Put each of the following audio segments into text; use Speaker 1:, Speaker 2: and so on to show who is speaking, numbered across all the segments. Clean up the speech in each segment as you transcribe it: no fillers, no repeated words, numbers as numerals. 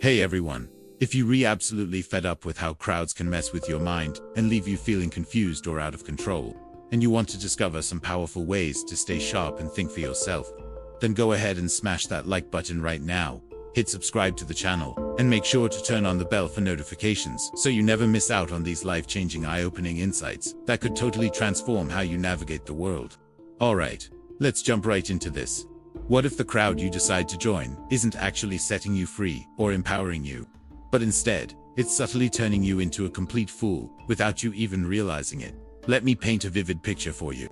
Speaker 1: Hey everyone, if you absolutely fed up with how crowds can mess with your mind and leave you feeling confused or out of control, and you want to discover some powerful ways to stay sharp and think for yourself, then go ahead and smash that like button right now, hit subscribe to the channel, and make sure to turn on the bell for notifications so you never miss out on these life-changing eye-opening insights that could totally transform how you navigate the world. Alright, let's jump right into this. What if the crowd you decide to join isn't actually setting you free or empowering you, but instead, it's subtly turning you into a complete fool without you even realizing it? Let me paint a vivid picture for you.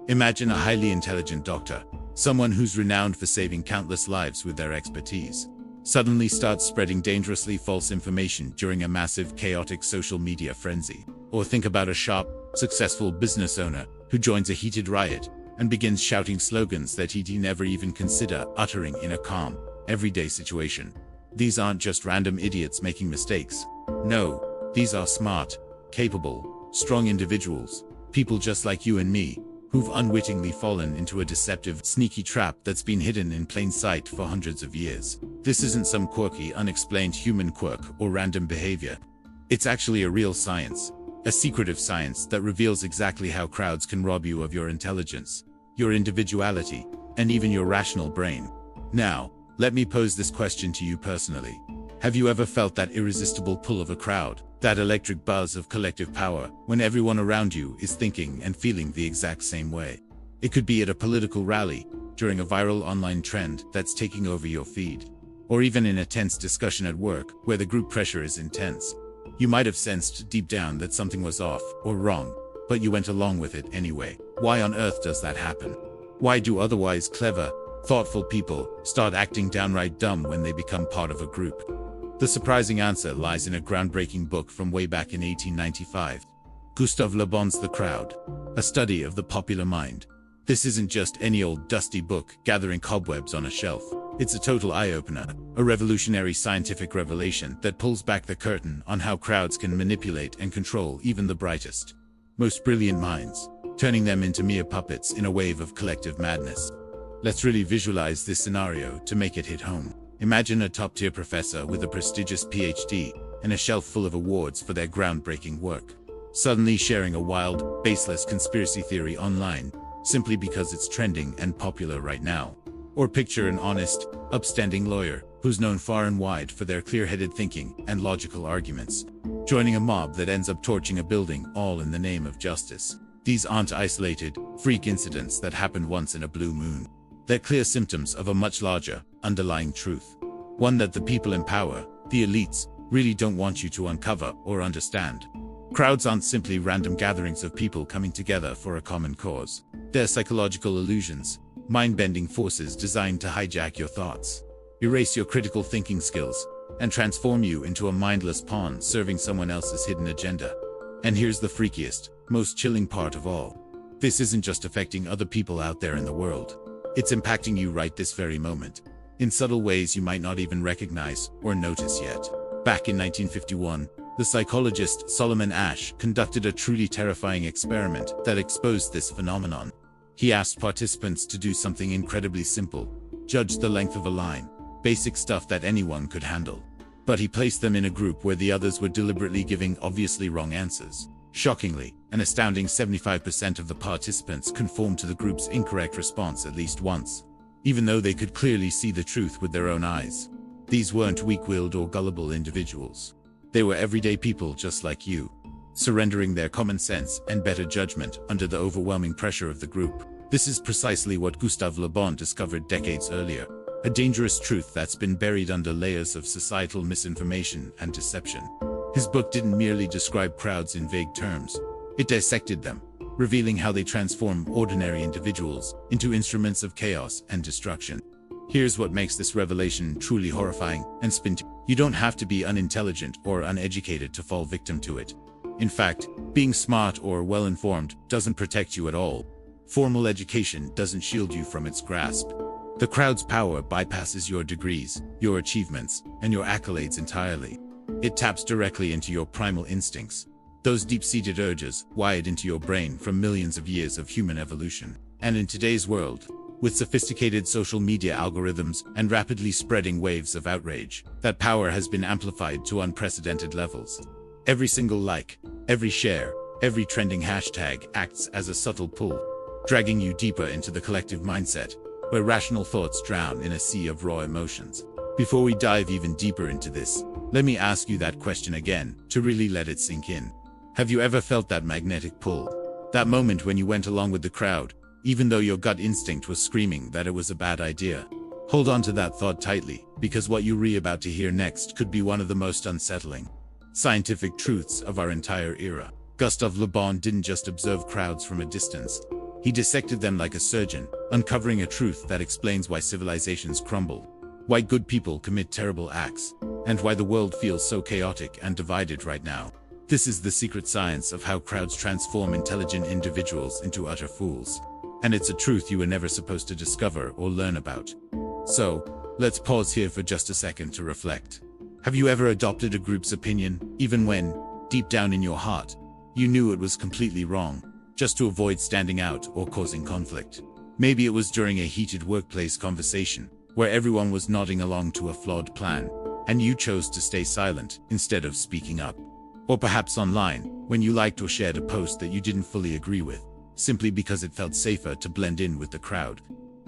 Speaker 1: Imagine a highly intelligent doctor, someone who's renowned for saving countless lives with their expertise, suddenly starts spreading dangerously false information during a massive chaotic social media frenzy. Or think about a sharp, successful business owner who joins a heated riot and begins shouting slogans that he'd never even consider uttering in a calm, everyday situation. These aren't just random idiots making mistakes. No, these are smart, capable, strong individuals, people just like you and me, who've unwittingly fallen into a deceptive, sneaky trap that's been hidden in plain sight for hundreds of years. This isn't some quirky, unexplained human quirk or random behavior. It's actually a real science, a secretive science that reveals exactly how crowds can rob you of your intelligence, your individuality, and even your rational brain. Now, let me pose this question to you personally. Have you ever felt that irresistible pull of a crowd, that electric buzz of collective power, when everyone around you is thinking and feeling the exact same way? It could be at a political rally, during a viral online trend that's taking over your feed, or even in a tense discussion at work where the group pressure is intense. You might have sensed deep down that something was off or wrong, but you went along with it anyway. Why on earth does that happen? Why do otherwise clever, thoughtful people start acting downright dumb when they become part of a group? The surprising answer lies in a groundbreaking book from way back in 1895. Gustave Le Bon's The Crowd, a study of the popular mind. This isn't just any old dusty book gathering cobwebs on a shelf. It's a total eye-opener, a revolutionary scientific revelation that pulls back the curtain on how crowds can manipulate and control even the brightest, most brilliant minds, turning them into mere puppets in a wave of collective madness. Let's really visualize this scenario to make it hit home. Imagine a top-tier professor with a prestigious PhD and a shelf full of awards for their groundbreaking work, suddenly sharing a wild, baseless conspiracy theory online, simply because it's trending and popular right now. Or picture an honest, upstanding lawyer who's known far and wide for their clear-headed thinking and logical arguments, joining a mob that ends up torching a building, all in the name of justice. These aren't isolated, freak incidents that happened once in a blue moon. They're clear symptoms of a much larger, underlying truth. One that the people in power, the elites, really don't want you to uncover or understand. Crowds aren't simply random gatherings of people coming together for a common cause. They're psychological illusions, mind-bending forces designed to hijack your thoughts, erase your critical thinking skills, and transform you into a mindless pawn serving someone else's hidden agenda. And here's the freakiest, most chilling part of all. This isn't just affecting other people out there in the world. It's impacting you right this very moment, in subtle ways you might not even recognize or notice yet. Back in 1951, the psychologist Solomon Asch conducted a truly terrifying experiment that exposed this phenomenon. He asked participants to do something incredibly simple: judge the length of a line, basic stuff that anyone could handle. But he placed them in a group where the others were deliberately giving obviously wrong answers. Shockingly, an astounding 75% of the participants conformed to the group's incorrect response at least once, even though they could clearly see the truth with their own eyes. These weren't weak-willed or gullible individuals. They were everyday people just like you, surrendering their common sense and better judgment under the overwhelming pressure of the group. This is precisely what Gustave Le Bon discovered decades earlier, a dangerous truth that's been buried under layers of societal misinformation and deception. His book didn't merely describe crowds in vague terms. It dissected them, revealing how they transform ordinary individuals into instruments of chaos and destruction. Here's what makes this revelation truly horrifying and spin-to. You don't have to be unintelligent or uneducated to fall victim to it. In fact, being smart or well-informed doesn't protect you at all. Formal education doesn't shield you from its grasp. The crowd's power bypasses your degrees, your achievements, and your accolades entirely. It taps directly into your primal instincts, those deep-seated urges wired into your brain from millions of years of human evolution. And in today's world, With sophisticated social media algorithms and rapidly spreading waves of outrage, that power has been amplified to unprecedented levels. Every single like, every share, every trending hashtag acts as a subtle pull, dragging you deeper into the collective mindset, where rational thoughts drown in a sea of raw emotions. Before we dive even deeper into this, let me ask you that question again, to really let it sink in. Have you ever felt that magnetic pull? That moment when you went along with the crowd, even though your gut instinct was screaming that it was a bad idea? Hold on to that thought tightly, because what you're about to hear next could be one of the most unsettling scientific truths of our entire era. Gustave Le Bon didn't just observe crowds from a distance. He dissected them like a surgeon, uncovering a truth that explains why civilizations crumble, why good people commit terrible acts, and why the world feels so chaotic and divided right now. This is the secret science of how crowds transform intelligent individuals into utter fools. And it's a truth you were never supposed to discover or learn about. So, let's pause here for just a second to reflect. Have you ever adopted a group's opinion, even when, deep down in your heart, you knew it was completely wrong, just to avoid standing out or causing conflict? Maybe it was during a heated workplace conversation, where everyone was nodding along to a flawed plan, and you chose to stay silent instead of speaking up. Or perhaps online, when you liked or shared a post that you didn't fully agree with, simply because it felt safer to blend in with the crowd.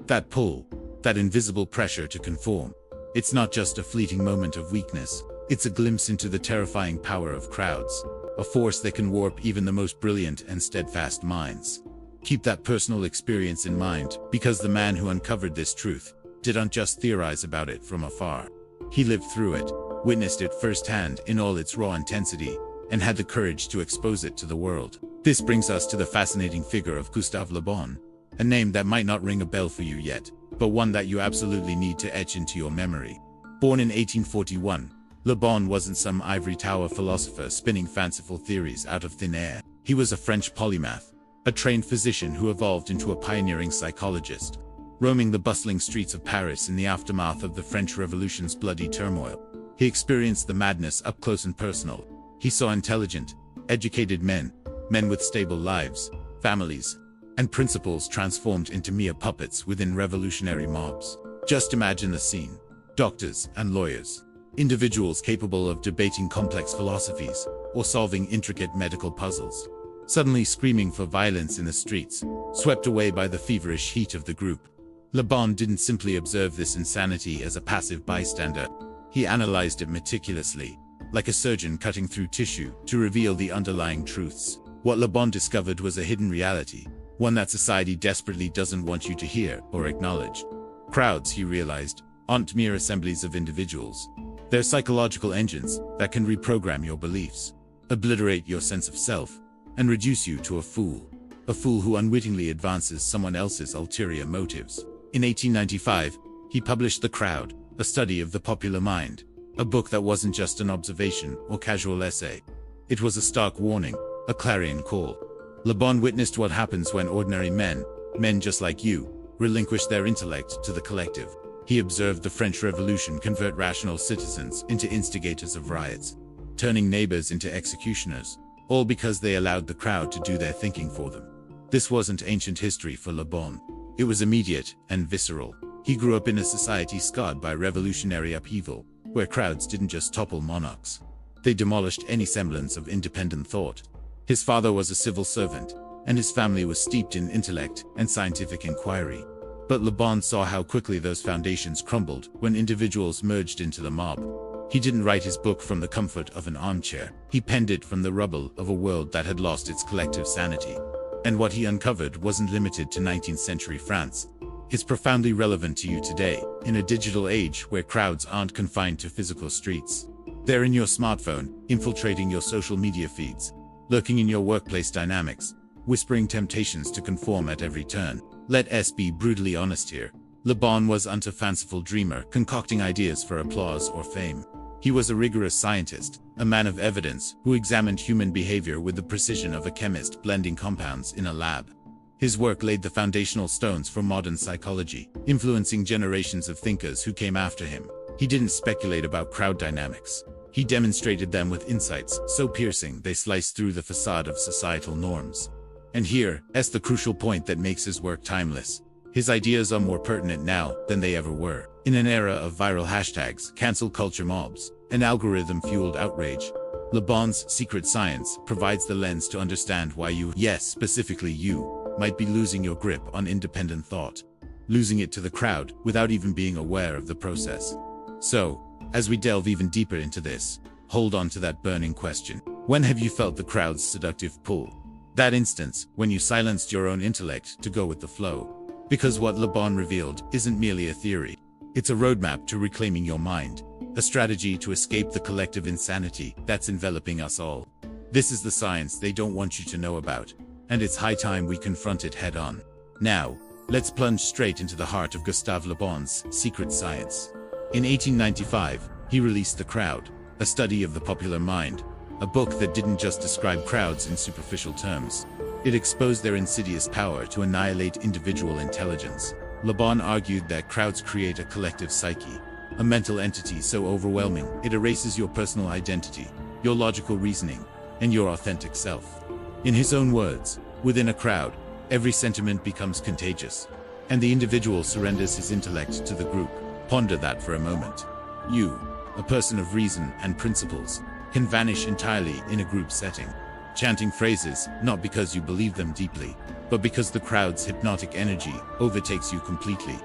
Speaker 1: That pull, that invisible pressure to conform, it's not just a fleeting moment of weakness, it's a glimpse into the terrifying power of crowds, a force that can warp even the most brilliant and steadfast minds. Keep that personal experience in mind, because the man who uncovered this truth didn't just theorize about it from afar. He lived through it, witnessed it firsthand in all its raw intensity, and had the courage to expose it to the world. This brings us to the fascinating figure of Gustave Le Bon, a name that might not ring a bell for you yet, but one that you absolutely need to etch into your memory. Born in 1841, Le Bon wasn't some ivory tower philosopher spinning fanciful theories out of thin air. He was a French polymath, a trained physician who evolved into a pioneering psychologist. Roaming the bustling streets of Paris in the aftermath of the French Revolution's bloody turmoil, he experienced the madness up close and personal. He saw intelligent, educated men with stable lives, families, and principles transformed into mere puppets within revolutionary mobs. Just imagine the scene. Doctors and lawyers, individuals capable of debating complex philosophies or solving intricate medical puzzles, suddenly screaming for violence in the streets, swept away by the feverish heat of the group. Le Bon didn't simply observe this insanity as a passive bystander. He analyzed it meticulously, like a surgeon cutting through tissue to reveal the underlying truths. What Le Bon discovered was a hidden reality, one that society desperately doesn't want you to hear or acknowledge. Crowds, he realized, aren't mere assemblies of individuals. They're psychological engines that can reprogram your beliefs, obliterate your sense of self, and reduce you to a fool who unwittingly advances someone else's ulterior motives. In 1895, he published The Crowd, a study of the popular mind, a book that wasn't just an observation or casual essay. It was a stark warning, a clarion call. Le Bon witnessed what happens when ordinary men just like you, relinquish their intellect to the collective. He observed the French Revolution convert rational citizens into instigators of riots, turning neighbors into executioners, all because they allowed the crowd to do their thinking for them. This wasn't ancient history for Le Bon. It was immediate and visceral. He grew up in a society scarred by revolutionary upheaval, where crowds didn't just topple monarchs. They demolished any semblance of independent thought. His father was a civil servant, and his family was steeped in intellect and scientific inquiry. But Le Bon saw how quickly those foundations crumbled when individuals merged into the mob. He didn't write his book from the comfort of an armchair. He penned it from the rubble of a world that had lost its collective sanity. And what he uncovered wasn't limited to 19th century France. It's profoundly relevant to you today, in a digital age where crowds aren't confined to physical streets. They're in your smartphone, infiltrating your social media feeds, lurking in your workplace dynamics, whispering temptations to conform at every turn. Let us be brutally honest here. Le Bon wasn't a fanciful dreamer concocting ideas for applause or fame. He was a rigorous scientist, a man of evidence who examined human behavior with the precision of a chemist blending compounds in a lab. His work laid the foundational stones for modern psychology, influencing generations of thinkers who came after him. He didn't speculate about crowd dynamics. He demonstrated them with insights so piercing they sliced through the facade of societal norms. And here's the crucial point that makes his work timeless. His ideas are more pertinent now than they ever were. In an era of viral hashtags, cancel culture mobs, and algorithm-fueled outrage, Le Bon's secret science provides the lens to understand why you, yes, specifically you, might be losing your grip on independent thought, losing it to the crowd without even being aware of the process. So, as we delve even deeper into this, hold on to that burning question. When have you felt the crowd's seductive pull? That instance when you silenced your own intellect to go with the flow. Because what Le Bon revealed isn't merely a theory. It's a roadmap to reclaiming your mind, a strategy to escape the collective insanity that's enveloping us all. This is the science they don't want you to know about, and it's high time we confront it head-on. Now, let's plunge straight into the heart of Gustave Le Bon's secret science. In 1895, he released The Crowd, a study of the popular mind, a book that didn't just describe crowds in superficial terms. It exposed their insidious power to annihilate individual intelligence. Le Bon argued that crowds create a collective psyche, a mental entity so overwhelming it erases your personal identity, your logical reasoning, and your authentic self. In his own words, within a crowd, every sentiment becomes contagious, and the individual surrenders his intellect to the group. Ponder that for a moment. You, a person of reason and principles, can vanish entirely in a group setting, chanting phrases not because you believe them deeply, but because the crowd's hypnotic energy overtakes you completely.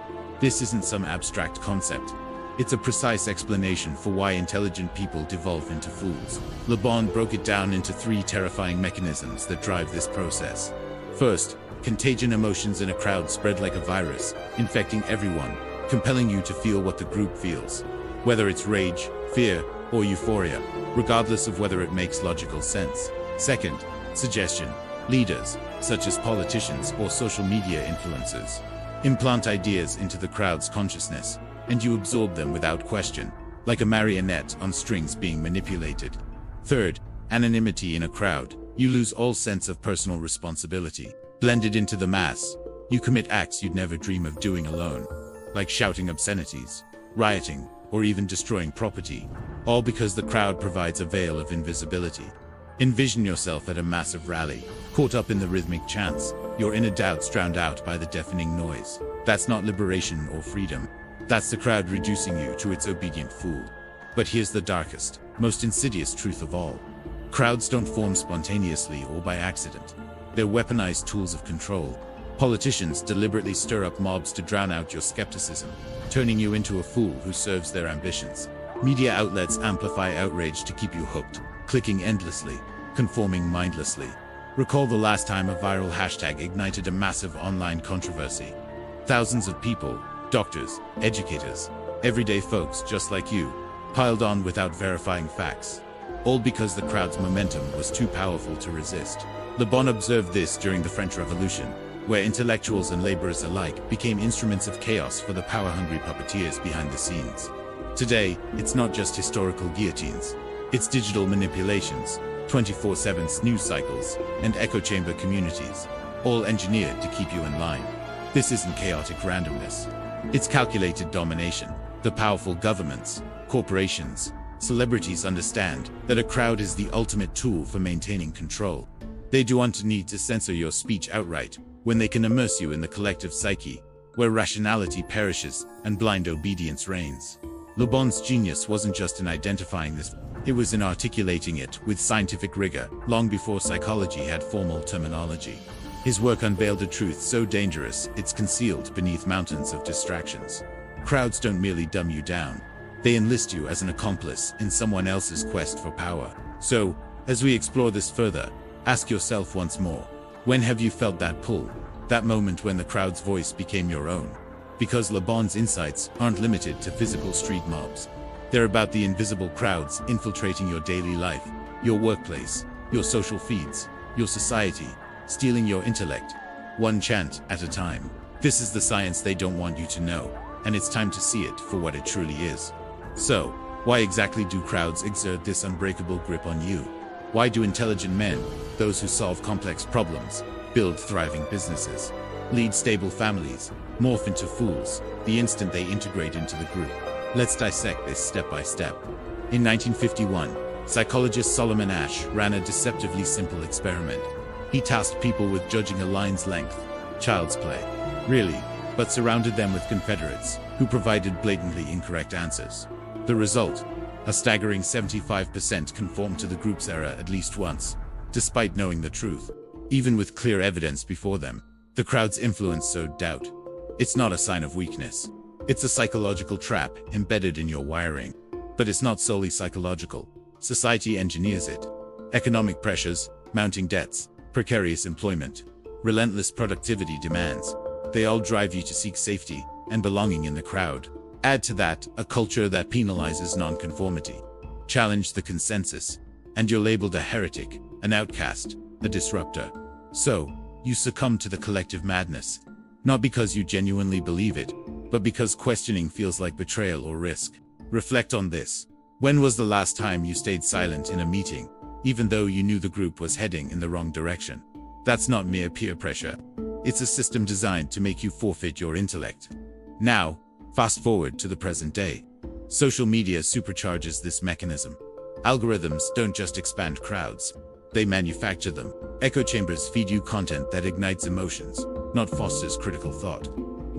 Speaker 1: This isn't some abstract concept. It's a precise explanation for why intelligent people devolve into fools. Le Bon broke it down into 3 terrifying mechanisms that drive this process. First, contagion. Emotions in a crowd spread like a virus, infecting everyone, compelling you to feel what the group feels, whether it's rage, fear, or euphoria, regardless of whether it makes logical sense. Second, suggestion. Leaders, such as politicians or social media influencers, implant ideas into the crowd's consciousness, and you absorb them without question, like a marionette on strings being manipulated. Third, anonymity. In a crowd, you lose all sense of personal responsibility. Blended into the mass, you commit acts you'd never dream of doing alone, like shouting obscenities, rioting, or even destroying property, all because the crowd provides a veil of invisibility. Envision yourself at a massive rally, caught up in the rhythmic chants, your inner doubts drowned out by the deafening noise. That's not liberation or freedom. That's the crowd reducing you to its obedient fool. But here's the darkest, most insidious truth of all. Crowds don't form spontaneously or by accident. They're weaponized tools of control. Politicians deliberately stir up mobs to drown out your skepticism, turning you into a fool who serves their ambitions. Media outlets amplify outrage to keep you hooked, clicking endlessly, conforming mindlessly. Recall the last time a viral hashtag ignited a massive online controversy. Thousands of people, doctors, educators, everyday folks just like you, piled on without verifying facts, all because the crowd's momentum was too powerful to resist. Le Bon observed this during the French Revolution, where intellectuals and laborers alike became instruments of chaos for the power-hungry puppeteers behind the scenes. Today, it's not just historical guillotines. It's digital manipulations, 24/7 news cycles, and echo chamber communities, all engineered to keep you in line. This isn't chaotic randomness. It's calculated domination. The powerful governments, corporations, celebrities understand that a crowd is the ultimate tool for maintaining control. They don't need to censor your speech outright when they can immerse you in the collective psyche, where rationality perishes and blind obedience reigns. Le Bon's genius wasn't just in identifying this, it was in articulating it with scientific rigor, long before psychology had formal terminology. His work unveiled a truth so dangerous it's concealed beneath mountains of distractions. Crowds don't merely dumb you down. They enlist you as an accomplice in someone else's quest for power. So, as we explore this further, ask yourself once more, when have you felt that pull? That moment when the crowd's voice became your own? Because Le Bon's insights aren't limited to physical street mobs. They're about the invisible crowds infiltrating your daily life, your workplace, your social feeds, your society, stealing your intellect, one chant at a time. This is the science they don't want you to know, and it's time to see it for what it truly is. So, why exactly do crowds exert this unbreakable grip on you? Why do intelligent men, those who solve complex problems, build thriving businesses, lead stable families, morph into fools the instant they integrate into the group? Let's dissect this step by step. In 1951, psychologist Solomon Asch ran a deceptively simple experiment. He tasked people with judging a line's length. Child's play. Really, but surrounded them with confederates who provided blatantly incorrect answers. The result? A staggering 75% conformed to the group's error at least once, despite knowing the truth. Even with clear evidence before them, the crowd's influence sowed doubt. It's not a sign of weakness. It's a psychological trap embedded in your wiring. But it's not solely psychological. Society engineers it. Economic pressures, mounting debts, precarious employment, relentless productivity demands. They all drive you to seek safety and belonging in the crowd. Add to that a culture that penalizes nonconformity. Challenge the consensus, and you're labeled a heretic, an outcast, a disruptor. So, you succumb to the collective madness. Not because you genuinely believe it, but because questioning feels like betrayal or risk. Reflect on this. When was the last time you stayed silent in a meeting, even though you knew the group was heading in the wrong direction? That's not mere peer pressure. It's a system designed to make you forfeit your intellect. Now, fast forward to the present day. Social media supercharges this mechanism. Algorithms don't just expand crowds. They manufacture them. Echo chambers feed you content that ignites emotions, not fosters critical thought.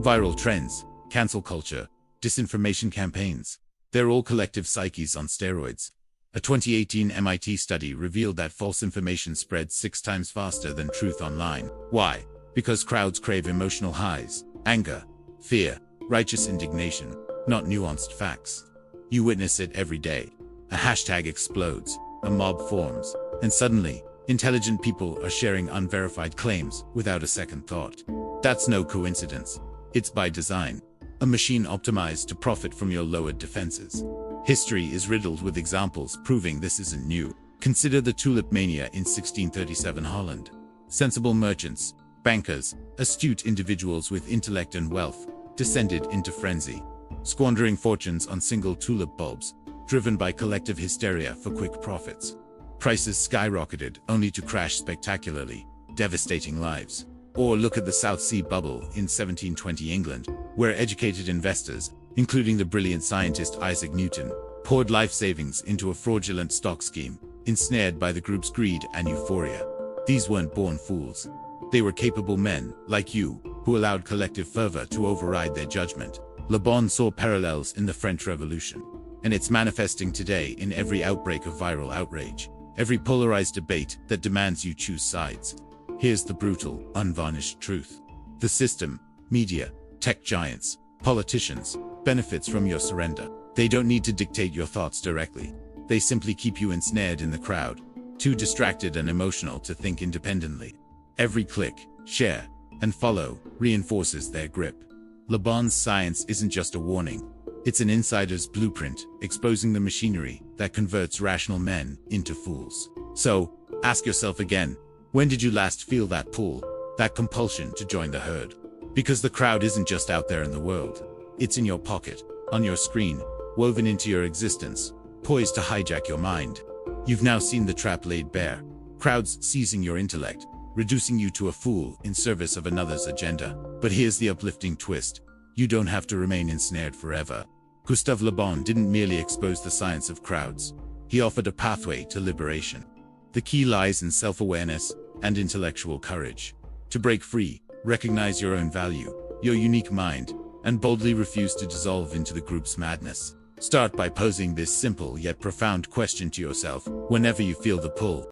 Speaker 1: Viral trends, cancel culture, disinformation campaigns. They're all collective psyches on steroids. A 2018 MIT study revealed that false information spreads 6 times faster than truth online. Why? Because crowds crave emotional highs, anger, fear, righteous indignation, not nuanced facts. You witness it every day. A hashtag explodes, a mob forms, and suddenly, intelligent people are sharing unverified claims without a second thought. That's no coincidence. It's by design. A machine optimized to profit from your lowered defenses. History is riddled with examples proving this isn't new. Consider the tulip mania in 1637 Holland. Sensible merchants, bankers, astute individuals with intellect and wealth descended into frenzy, squandering fortunes on single tulip bulbs, driven by collective hysteria for quick profits. Prices skyrocketed only to crash spectacularly, devastating lives. Or look at the South Sea Bubble in 1720 England, where educated investors, including the brilliant scientist Isaac Newton, poured life savings into a fraudulent stock scheme, ensnared by the group's greed and euphoria. These weren't born fools. They were capable men, like you, who allowed collective fervor to override their judgment. Le Bon saw parallels in the French Revolution, and it's manifesting today in every outbreak of viral outrage, every polarized debate that demands you choose sides. Here's the brutal, unvarnished truth. The system, media, tech giants, politicians, benefits from your surrender. They don't need to dictate your thoughts directly. They simply keep you ensnared in the crowd, too distracted and emotional to think independently. Every click, share, and follow reinforces their grip. Le Bon's science isn't just a warning. It's an insider's blueprint, exposing the machinery that converts rational men into fools. So, ask yourself again, when did you last feel that pull, that compulsion to join the herd? Because the crowd isn't just out there in the world. It's in your pocket, on your screen, woven into your existence, poised to hijack your mind. You've now seen the trap laid bare. Crowds seizing your intellect, reducing you to a fool in service of another's agenda. But here's the uplifting twist. You don't have to remain ensnared forever. Gustave Le Bon didn't merely expose the science of crowds. He offered a pathway to liberation. The key lies in self-awareness and intellectual courage. To break free, recognize your own value, your unique mind, and boldly refuse to dissolve into the group's madness. Start by posing this simple yet profound question to yourself whenever you feel the pull.